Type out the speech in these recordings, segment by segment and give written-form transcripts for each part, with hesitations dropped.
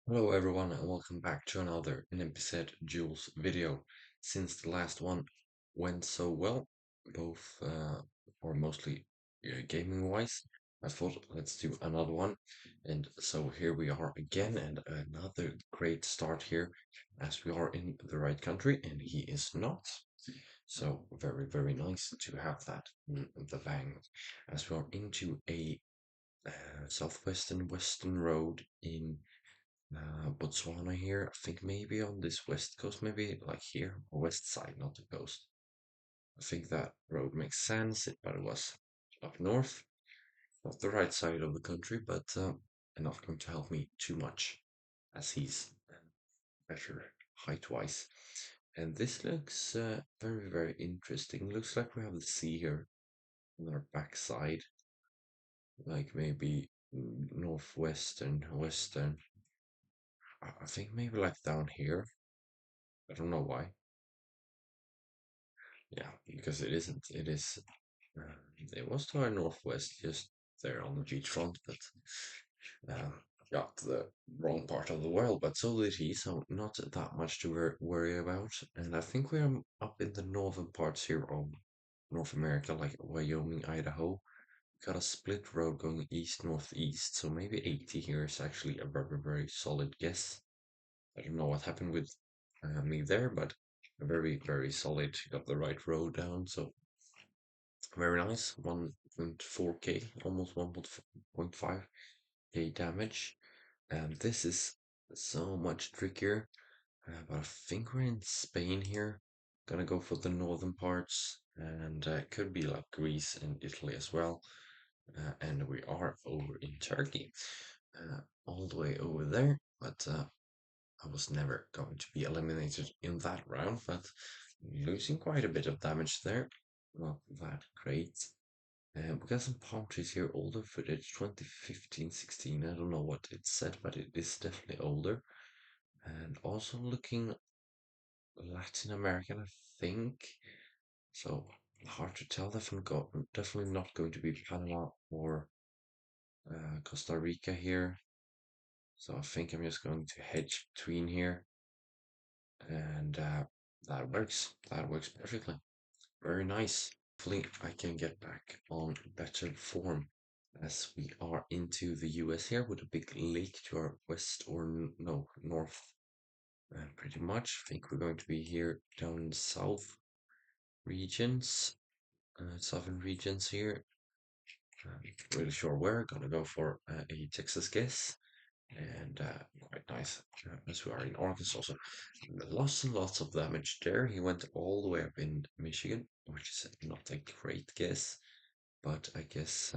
Hello everyone and welcome back to another NMPZ duels video. Since the last one went so well, both or mostly gaming wise, I thought let's do another one. And so here we are again and another great start here as we are in the right country and he is not. So very nice to have that in the bang as we are into a southwestern western road in Botswana here. I think maybe on this west coast, maybe like here, or west side, not the coast. I think that road makes sense, but it was up north, not the right side of the country, but not going to help me too much as he's better height-wise. And this looks very interesting. Looks like we have the sea here on our backside, like maybe northwestern, western. I think maybe like down here. I don't know why. Yeah, because it isn't. It is. It was to our northwest, just there on the beachfront, but uh, got the wrong part of the world. But so did he, so not that much to worry about. And I think we're up in the northern parts here of North America, like Wyoming, Idaho. Got a split road going east northeast, so maybe 80 here is actually a very solid guess. I don't know what happened with me there, but very solid. Got the right road down, so very nice. 1.4k, almost 1.5k damage. And this is so much trickier. But I think we're in Spain here. Gonna go for the northern parts, and could be like Greece and Italy as well. And we are over in Turkey, all the way over there. But I was never going to be eliminated in that round, but losing quite a bit of damage there. Not that great. We got some palm trees here, older footage, 2015, 16. I don't know what it said, but it is definitely older. And also looking Latin American, I think. So hard to tell. Definitely not going to be Panama or Costa Rica here. So I think I'm just going to hedge between here. And that works. That works perfectly. Very nice. Hopefully, I can get back on better form as we are into the US here with a big lake to our west or no north. Pretty much. I think we're going to be here down in the south regions, southern regions here. Really sure where. Gonna go for a Texas guess and quite nice as we are in Arkansas. So lots and lots of damage there. He went all the way up in Michigan, which is not a great guess, but I guess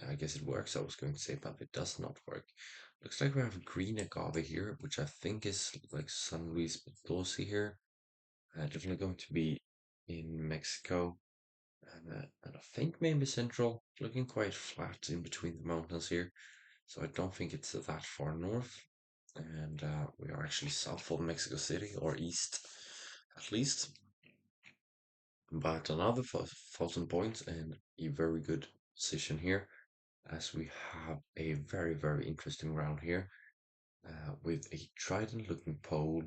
it works. I was going to say, but it does not work. Looks like we have green agave here, which I think is like San Luis Potosi here. Definitely going to be in Mexico. And I think maybe central, looking quite flat in between the mountains here. So I don't think it's that far north. And we are actually south of Mexico City, or east at least. But another 1,000 points and a very good position here, as we have a very interesting round here with a trident looking pole,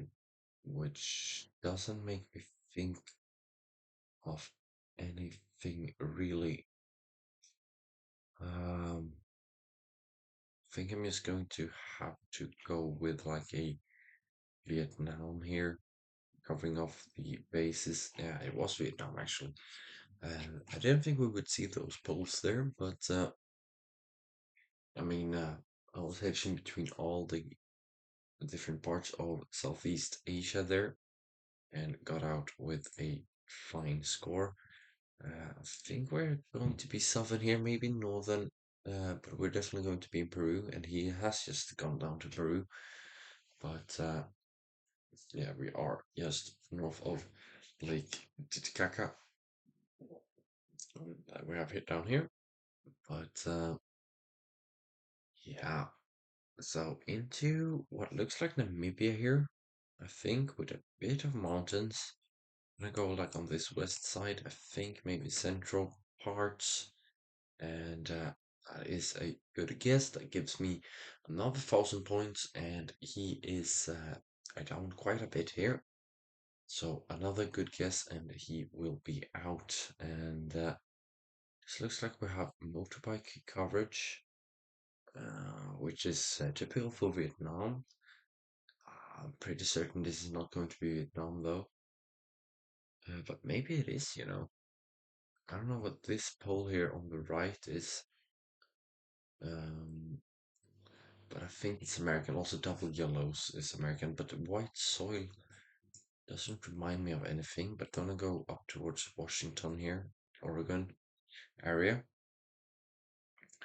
which doesn't make me think of anything really. I think I'm just going to have to go with like a Vietnam here, covering off the bases. Yeah, it was Vietnam actually. I didn't think we would see those poles there, but I mean, I was hedging between all the different parts of Southeast Asia there and got out with a fine score. I think we're going to be southern here, maybe northern, but we're definitely going to be in Peru, and he has just gone down to Peru. But yeah, we are just north of Lake Titicaca. We have hit down here, but yeah. So into what looks like Namibia here, I think, with a bit of mountains. I'm gonna go like on this west side, I think maybe central parts, and That is a good guess. That gives me another 1,000 points, and he is down quite a bit here. So another good guess, and he will be out. And this looks like we have motorbike coverage, which is typical for Vietnam. I'm pretty certain this is not going to be Vietnam though, but maybe it is, you know. I don't know what this pole here on the right is, um, but I think it's American. Also, double yellows is American, but the white soil doesn't remind me of anything. But gonna go up towards Washington here, Oregon area,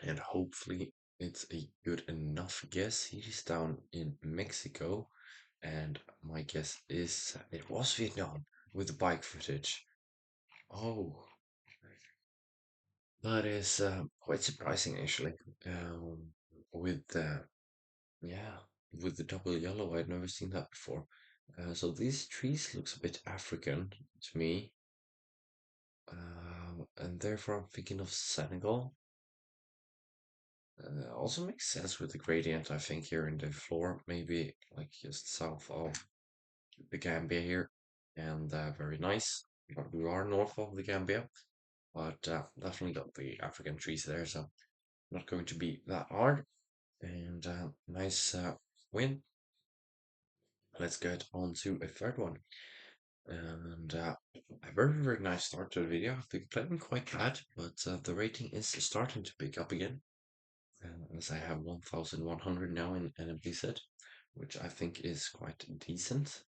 and hopefully it's a good enough guess. He's down in Mexico, and my guess is it was Vietnam with the bike footage. Oh, that is quite surprising actually. Um, with yeah, with the double yellow, I'd never seen that before. So these trees looks a bit African to me, and therefore I'm thinking of Senegal. Also makes sense with the gradient, I think, here in the floor, maybe like just south of the Gambia here, and very nice. But we are north of the Gambia, but definitely got the African trees there, so not going to be that hard. And nice win. Let's get on to a third one. And a very, very nice start to the video. I've been playing quite bad, but the rating is starting to pick up again. As I have 1,100 now in NMPZ, which I think is quite decent.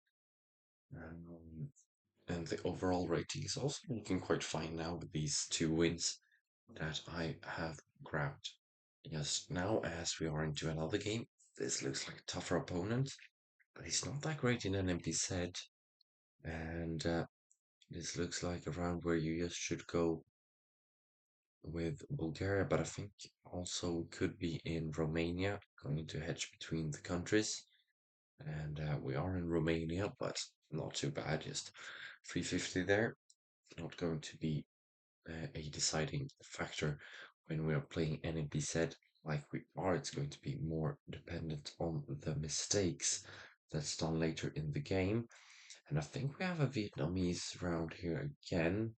Um, and the overall rating is also looking quite fine now with these two wins that I have grabbed. Yes, now as we are into another game, this looks like a tougher opponent, but he's not that great in NMPZ. And this looks like around where you just should go with Bulgaria, but I think also could be in Romania, going to hedge between the countries. And we are in Romania, but not too bad, just 350 there. Not going to be a deciding factor when we are playing NMPZ like we are. It's going to be more dependent on the mistakes that's done later in the game. And I think we have a Vietnamese round here again.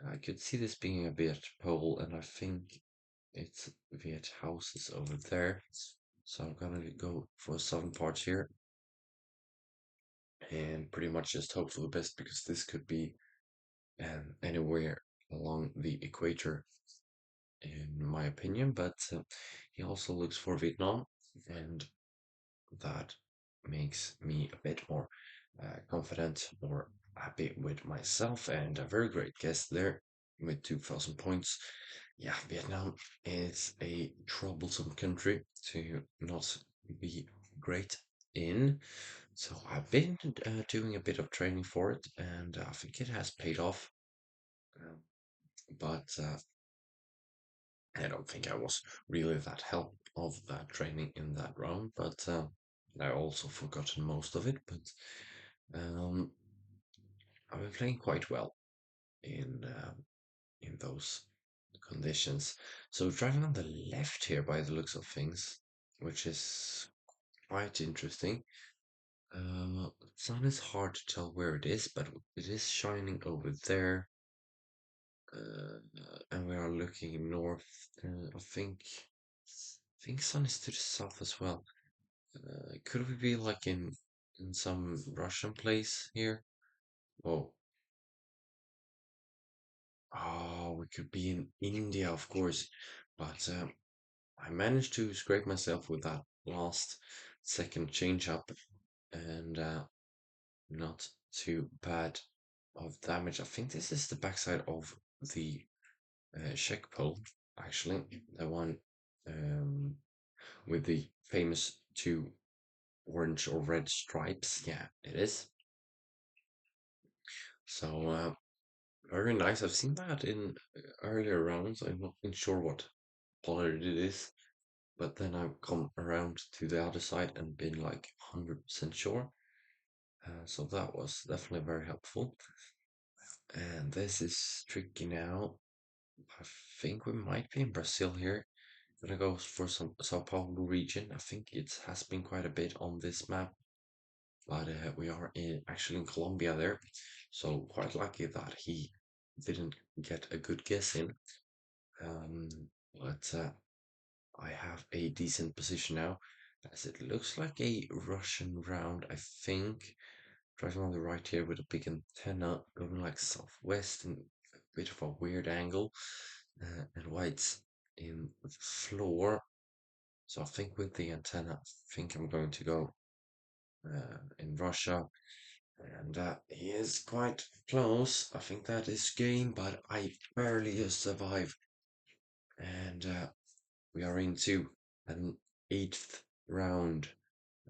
I could see this being a Viet pole, and I think it's Viet houses over there. So I'm gonna go for southern parts here and pretty much just hope for the best because this could be anywhere along the equator, in my opinion. But he also looks for Vietnam, and that makes me a bit more confident or happy with myself. And a very great guess there with 2,000 points. Yeah, Vietnam is a troublesome country to not be great in. So I've been doing a bit of training for it, and I think it has paid off. Um, but I don't think I was really that help of that training in that round. But I also forgotten most of it. But um, I've been playing quite well in those conditions. So driving on the left here by the looks of things, which is quite interesting. Sun is hard to tell where it is, but it is shining over there. And we are looking north. I think sun is to the south as well. Could we be like in some Russian place here? Oh, oh, we could be in India, of course. But I managed to scrape myself with that last second change up, and not too bad of damage. I think this is the backside of the Czech pole, actually, the one um, with the famous two orange or red stripes. Yeah, it is. So very nice. I've seen that in earlier rounds. I'm not even sure what color it is, but then I've come around to the other side and been like 100% sure. So that was definitely very helpful. And this is tricky now. I think we might be in Brazil here. gonna go for some Sao Paulo region. I think it has been quite a bit on this map, but we are actually in Colombia there, so quite lucky that he didn't get a good guess in. Um, but I have a decent position now, as it looks like a Russian round, I think. Driving on the right here with a big antenna going like southwest in a bit of a weird angle, and white's in the floor. So I think with the antenna, I think I'm going to go in Russia, and he is quite close. I think that is game, but I barely just survive, and we are into an eighth round.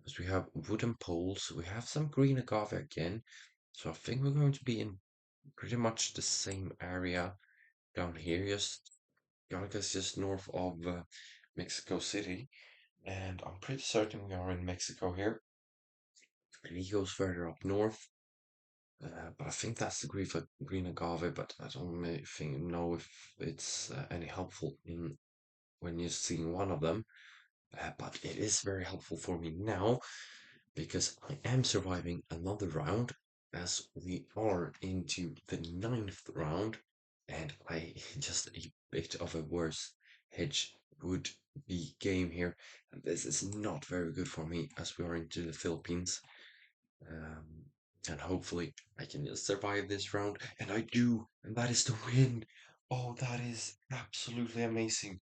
As we have wooden poles, we have some green agave again. So I think we're going to be in pretty much the same area down here, just Geoguessr just north of Mexico City, and I'm pretty certain we are in Mexico here. And he goes further up north, but I think that's the green agave, but I don't know if it's any helpful in when you're seeing one of them. But it is very helpful for me now because I am surviving another round as we are into the ninth round, and I just a bit of a worse hedge would be game here. And this is not very good for me as we are into the Philippines. Um, and hopefully I can just survive this round, and I do, and that is the win. Oh, that is absolutely amazing.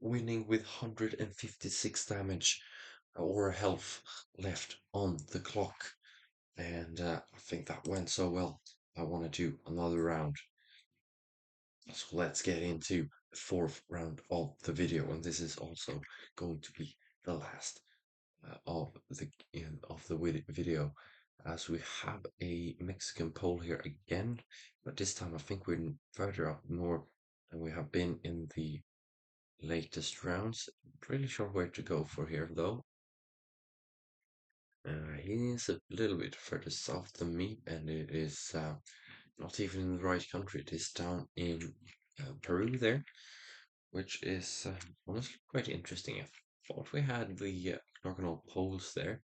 Winning with 156 damage or health left on the clock. And I think that went so well. I want to do another round. So let's get into the fourth round of the video. And this is also going to be the last of the video, as we have a Mexican pole here again. But this time I think we're further up north than we have been in the latest rounds. Not really sure where to go for here though. He is a little bit further south than me, and it is not even in the right country. It is down in Peru there, which is honestly quite interesting. I thought we had the octagonal poles there,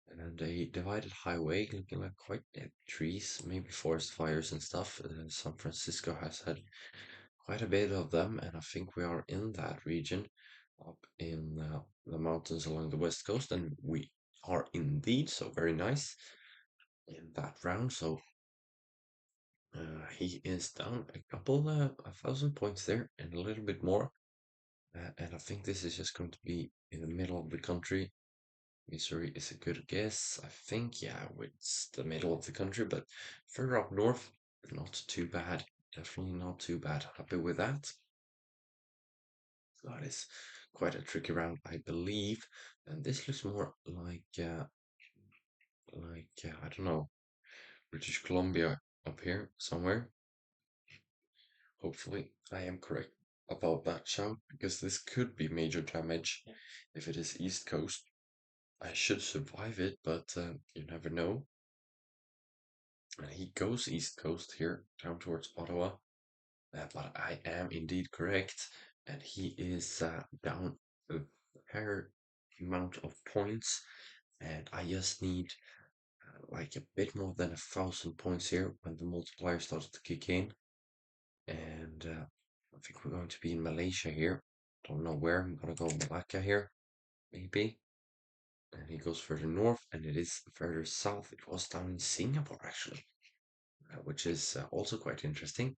and a divided highway looking like quite dead trees, maybe forest fires and stuff. San Francisco has had quite a bit of them, and I think we are in that region up in the mountains along the west coast, and we are indeed so very nice in that round. So he is down a couple, 1,000 points there, and a little bit more. And I think this is just going to be in the middle of the country. Missouri is a good guess. I think, yeah, it's the middle of the country, but further up north, not too bad. Definitely not too bad. Happy with that. That is quite a tricky round, I believe. And this looks more I don't know, British Columbia up here somewhere. Hopefully, I am correct about that shout because this could be major damage if it is East Coast. I should survive it, but you never know. And he goes East Coast here, down towards Ottawa. But I am indeed correct, and he is down a fair amount of points, and I just need like a bit more than 1,000 points here when the multiplier starts to kick in. And I think we're going to be in Malaysia here. Don't know where. I'm gonna go Malacca here, maybe. And he goes further north, and it is further south. It was down in Singapore actually, which is also quite interesting.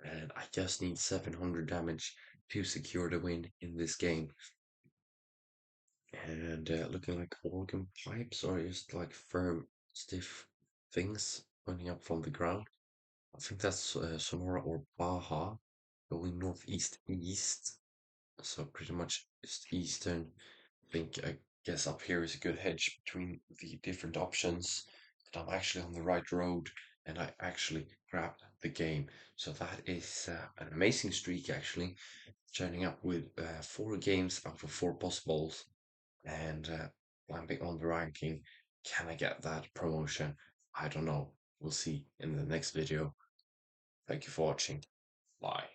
And I just need 700 damage to secure the win in this game. And looking like organ pipes or just like firm, stiff things pointing up from the ground. I think that's Sonora or Baja going northeast east. So pretty much just eastern. I guess up here is a good hedge between the different options. But I'm actually on the right road and I actually grabbed the game. So that is an amazing streak actually. Turning up with 4 games out of 4 possibles and climbing on the ranking. Can I get that promotion? I don't know. We'll see in the next video. Thank you for watching. Bye.